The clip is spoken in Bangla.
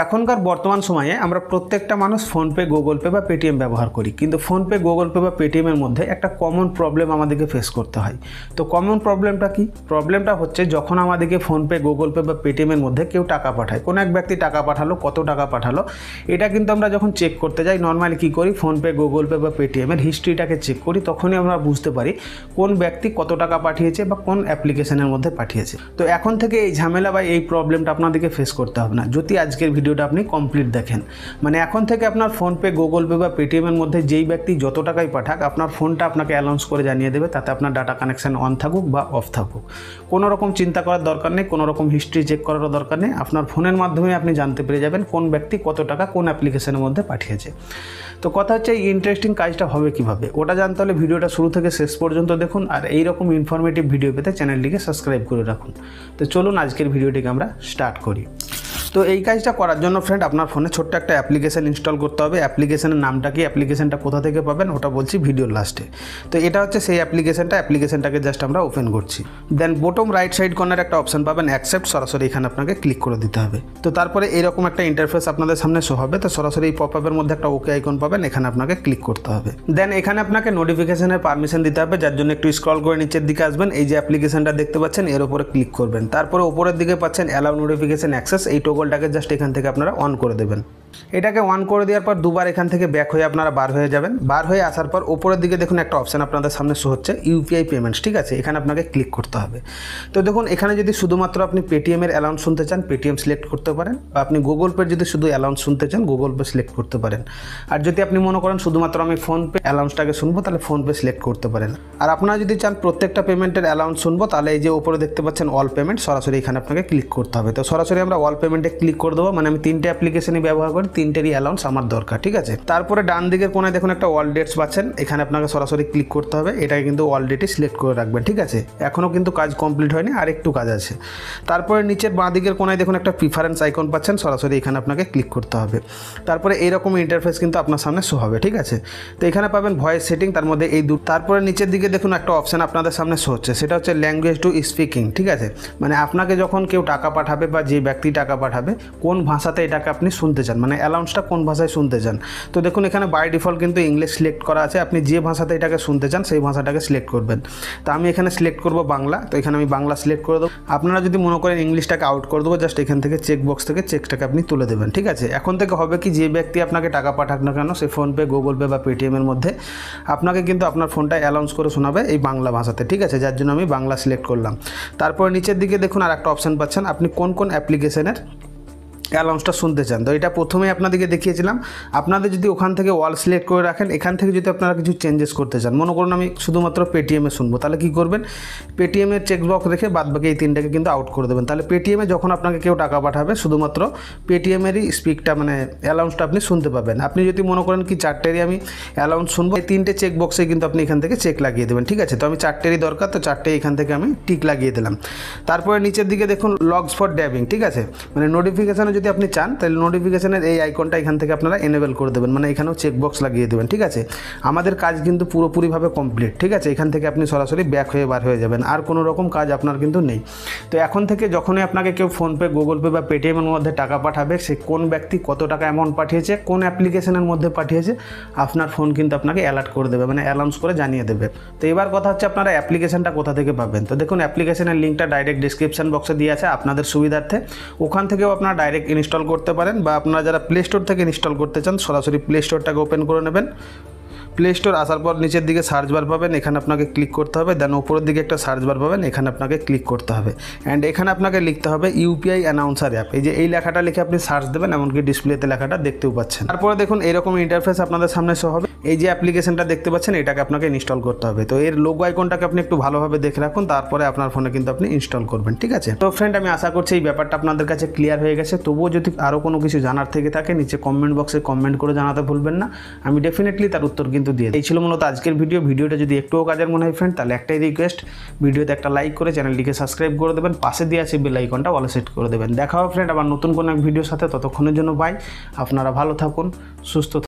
এখনকার বর্তমান সময়ে আমরা প্রত্যেকটা মানুষ ফোনপে, গুগল পে বা পেটিএম ব্যবহার করি, কিন্তু ফোনপে, গুগল পে বা পেটিএমের মধ্যে একটা কমন প্রবলেম আমাদেরকে ফেস করতে হয়। তো কমন প্রবলেমটা কি? প্রবলেমটা হচ্ছে যখন আমাদেরকে ফোনপে, গুগল পে বা পেটিএমের মধ্যে কেউ টাকা পাঠায়, কোনো এক ব্যক্তি টাকা পাঠালো, কত টাকা পাঠালো, এটা কিন্তু আমরা যখন চেক করতে যাই নর্মালি কী করি, ফোনপে, গুগল পে বা পেটিএমের হিস্ট্রিটাকে চেক করি, তখনই আমরা বুঝতে পারি কোন ব্যক্তি কত টাকা পাঠিয়েছে বা কোন অ্যাপ্লিকেশনের মধ্যে পাঠিয়েছে। তো এখন থেকে এই ঝামেলা বা এই প্রবলেমটা আপনাদেরকে ফেস করতে হবে না যদি আজকের ভিডিওটা আপনি কমপ্লিট দেখেন। মানে এখন থেকে আপনার ফোনপে, গুগল পে বা পেটিএমের মধ্যে যেই ব্যক্তি যত টাকাই পাঠাক, আপনার ফোনটা আপনাকে অ্যানাউন্স করে জানিয়ে দেবে, তাতে আপনার ডাটা কানেকশন অন থাকুক বা অফ থাকুক। কোনো রকম চিন্তা করার দরকার নেই, কোনো রকম হিস্ট্রি চেক করারও দরকার নেই। আপনার ফোনের মাধ্যমে আপনি জানতে পেরে যাবেন কোন ব্যক্তি কত টাকা কোন অ্যাপ্লিকেশনের মধ্যে পাঠিয়েছে। তো কথা হচ্ছে এই ইন্টারেস্টিং কাজটা হবে কিভাবে, ওটা জানতে হলে ভিডিওটা শুরু থেকে শেষ পর্যন্ত দেখুন, আর এইরকম ইনফরমেটিভ ভিডিও পেতে চ্যানেলটিকে সাবস্ক্রাইব করে রাখুন। তো চলুন আজকের ভিডিওটিকে আমরা স্টার্ট করি। তো এই কাজটা করার জন্য ফ্রেন্ড আপনার ফোনে ছোট্ট একটা অ্যাপ্লিকেশন ইনস্টল করতে হবে। অ্যাপ্লিকেশনের নামটা কি, অ্যাপ্লিকেশনটা কোথা থেকে পাবেন ওটা বলছি ভিডিওর লাস্টে। তো এটা হচ্ছে সেই অ্যাপ্লিকেশনটাকে জাস্ট আমরা ওপেন করছি। দেন বটম রাইট সাইড কর্নার একটা অপশন পাবেন অ্যাকসেপ্ট, সরাসরি এখানে আপনাকে ক্লিক করে দিতে হবে। তো তারপরে এরকম একটা ইন্টারফেস আপনাদের সামনে শো হবে। তো সরাসরি এই পপআপের মধ্যে একটা ওকে আইকন পাবেন, এখানে আপনাকে ক্লিক করতে হবে। দেন এখানে আপনাকে নোটিফিকেশনের পারমিশন দিতে হবে, যার জন্য একটু স্ক্রল করে নিচের দিকে আসবেন, এই যে অ্যাপ্লিকেশনটা দেখতে পাচ্ছেন এর উপরে ক্লিক করবেন। তারপরে উপরের দিকে পাচ্ছেন অ্যালাউ নোটিফিকেশন অ্যাক্সেস, এই টোগলটাকে জাস্ট এখান থেকে আপনারা অন করে দেবেন। এটাকে অন করে দেওয়ার পর দুবার এখান থেকে ব্যাক হয়ে আপনারা বার হয়ে যাবেন। বার হয়ে আসার পর উপরের দিকে দেখুন একটা অপশান আপনাদের সামনে শো হচ্ছে ইউপিআই পেমেন্টস, ঠিক আছে, এখানে আপনাকে ক্লিক করতে হবে। তো দেখুন এখানে যদি শুধুমাত্র আপনি পেটিএমের অ্যালাউন্স শুনতে চান পেটিএম সিলেক্ট করতে পারেন, বা আপনি গুগল পের যদি শুধু অ্যালাউন্স শুনতে চান গুগল পে সিলেক্ট করতে পারেন। আর যদি আপনি মনে করেন শুধুমাত্র আমি ফোনপে অ্যালাউন্সটাকে শুনবো তাহলে ফোনপে সিলেক্ট করতে পারেন। আর আপনারা যদি চান প্রত্যেকটা পেমেন্টের অ্যালাউন্স শুনবো তাহলে এই যে উপরে দেখতে পাচ্ছেন অল পেমেন্ট, সরাসরি এখানে আপনাকে ক্লিক করতে হবে। তো সরাসরি আমরা অল পেমেন্টে ক্লিক করে দেবো, মানে আমি তিনটে অ্যাপ্লিকেশনই ব্যবহার করি, তিনটেরই অ্যালাউন্স আমার দরকার, ঠিক আছে। তারপরে ডান দিকের কোনায় দেখুন একটা অল ডেটস পাচ্ছেন, এখানে আপনাকে সরাসরি ক্লিক করতে হবে। এটাকে কিন্তু অল ডেটই সিলেক্ট করে রাখবেন, ঠিক আছে। এখনও কিন্তু কাজ কমপ্লিট হয়নি, আর একটু কাজ আছে। তারপরে নিচের বাঁ দিকের কোনায় দেখুন একটা প্রিফারেন্স আইকন পাচ্ছেন, সরাসরি এখানে আপনাকে ক্লিক করতে হবে। তারপরে এইরকম ইন্টারফেস কিন্তু আপনার সামনে শো হবে, ঠিক আছে। তো এখানে পাবেন ভয়েস সেটিং, তার মধ্যে এই তারপরে নিচের দিকে দেখুন একটা অপশান আপনাদের সামনে শো হচ্ছে, সেটা হচ্ছে ল্যাঙ্গুয়েজ টু স্পিকিং, ঠিক আছে। মানে আপনাকে যখন কেউ টাকা পাঠাবে বা যে ব্যক্তি টাকা পাঠাবে কোন ভাষাতে এটাকে আপনি শুনতে চান, মানে অ্যালাউন্সটা কোন ভাষায় শুনতে চান। তো দেখুন এখানে বাই ডিফল্ট কিন্তু ইংলিশ সিলেক্ট করা আছে, আপনি যে ভাষাতে এটাকে শুনতে চান সেই ভাষাটাকে সিলেক্ট করবেন। তো আমি এখানে সিলেক্ট করব বাংলা, তো এখানে আমি বাংলা সিলেক্ট করে দেবো। আপনারা যদি মনে করেন ইংলিশটাকে আউট করে দেবো, জাস্ট এখান থেকে চেক বক্স থেকে চেকটাকে আপনি তুলে দেবেন, ঠিক আছে। এখন থেকে হবে কি, যে ব্যক্তি আপনাকে টাকা পাঠাক না কেন সে ফোনপে, গুগল পে বা পেটিএমের মধ্যে আপনাকে কিন্তু আপনার ফোনটা অ্যালাউন্স করে শোনাবে এই বাংলা ভাষাতে, ঠিক আছে, যার জন্য আমি বাংলা সিলেক্ট করলাম। তারপর নিচের দিকে দেখুন আর একটা অপশান পাচ্ছেন আপনি কোন কোন অ্যাপ্লিকেশনের অ্যালাউন্সটা শুনতে চান। তো এটা প্রথমেই আপনাদেরকে দেখিয়েছিলাম। আপনাদের যদি ওখান থেকে ওয়াল সিলেক্ট করে রাখেন, এখান থেকে যদি আপনারা কিছু চেঞ্জেস করতে চান, মনে করুন আমি শুধুমাত্র পেটিএমে শুনবো, তাহলে কী করবেন, পেটিএমের চেকবক্স রেখে বাদবাকি এই তিনটাকে কিন্তু আউট করে দেবেন। তাহলে পেটিএমে যখন আপনাকে কেউ টাকা পাঠাবে শুধুমাত্র পেটিএমেরই স্পিকটা মানে অ্যালাউন্সটা আপনি শুনতে পাবেন। আপনি যদি মনে করেন কি চারটেরই আমি অ্যালাউন্স শুনবো, এই তিনটে চেকবক্সে কিন্তু আপনি এখান থেকে চেক লাগিয়ে দেবেন, ঠিক আছে। তো আমি চারটেরই দরকার, তো চারটে এখান থেকে আমি টিক লাগিয়ে দিলাম। তারপরে নিচের দিকে দেখুন লগস ফর ড্যাবিং, ঠিক আছে, মানে নোটিফিকেশানে যদি আপনি চান তাহলে নোটিফিকেশনের এই আইকনটা এখান থেকে আপনারা এনেবল করে দেবেন, মানে এখানেও চেকবক্স লাগিয়ে দেবেন, ঠিক আছে। আমাদের কাজ কিন্তু পুরোপুরিভাবে কমপ্লিট, ঠিক আছে। এখান থেকে আপনি সরাসরি ব্যাক হয়ে বার হয়ে যাবেন, আর কোনো রকম কাজ আপনার কিন্তু নেই। তো এখন থেকে যখনই আপনাকে কেউ ফোনপে, গুগল পে বা পেটিএমের মধ্যে টাকা পাঠাবে, সে কোন ব্যক্তি কত টাকা অ্যামাউন্ট পাঠিয়েছে, কোন অ্যাপ্লিকেশনের মধ্যে পাঠিয়েছে, আপনার ফোন কিন্তু আপনাকে অ্যালার্ট করে দেবে, মানে অ্যানাউন্স করে জানিয়ে দেবে। তো এবার কথা হচ্ছে আপনারা অ্যাপ্লিকেশনটা কোথা থেকে পাবেন। তো দেখুন অ্যাপ্লিকেশনের লিঙ্কটা ডাইরেক্ট ডিসক্রিপশন বক্সে দিয়ে আছে আপনাদের সুবিধার্থে, ওখান থেকেও আপনারা ডাইরেক্ট ইনস্টল করতে পারেন, বা আপনারা যারা প্লে স্টোর থেকে ইনস্টল করতে চান সরাসরি প্লে স্টোরটাকে ওপেন করে নেবেন। প্লে স্টোর আসার পর নিচের দিকে সার্চ বার পাবেন, এখানে আপনাকে ক্লিক করতে হবে। দেন উপরের দিকে একটা সার্চ বার পাবেন, এখানে আপনাকে ক্লিক করতে হবে। অ্যান্ড এখানে আপনাকে লিখতে হবে ইউপিআই অ্যানাউন্সার অ্যাপ, এই যে এই লেখাটা লিখে আপনি সার্চ দেবেন, এমনকি ডিসপ্লেতে লেখাটা দেখতেও পাচ্ছেন। তারপরে দেখুন এরকম ইন্টারফেস আপনাদের সামনে শো হবে। এই যে অ্যাপ্লিকেশনটা দেখতে পাচ্ছেন এটাকে আপনাকে ইনস্টল করতে হবে। তো এর লোগো আইকনটাকে আপনি একটু ভালোভাবে দেখে রাখুন, তারপরে আপনার ফোনে কিন্তু আপনি ইনস্টল করবেন, ঠিক আছে। তো ফ্রেন্ড আমি আশা করছি এই ব্যাপারটা আপনাদের কাছে ক্লিয়ার হয়ে গেছে। তবুও যদি আরও কোনো কিছু জানার থেকে থাকে নিচে কমেন্ট বক্সে কমেন্ট করে জানাতে ভুলবেন না, আমি ডেফিনেটলি তার উত্তর কিন্তু দিয়ে দিই। এই ছিল মূলত আজকের ভিডিওটা যদি একটুও কাজের মনে হয় ফ্রেন্ড, তাহলে একটাই রিকোয়েস্ট, ভিডিওতে একটা লাইক করে চ্যানেলটিকে সাবস্ক্রাইব করে দেবেন, পাশে দিয়ে আছে বেল আইকনটা অলে সেট করে দেবেন। দেখা হবে ফ্রেন্ড আবার নতুন কোনো এক ভিডিওর সাথে, ততক্ষণের জন্য বাই। আপনারা ভালো থাকুন, সুস্থ থাকুন।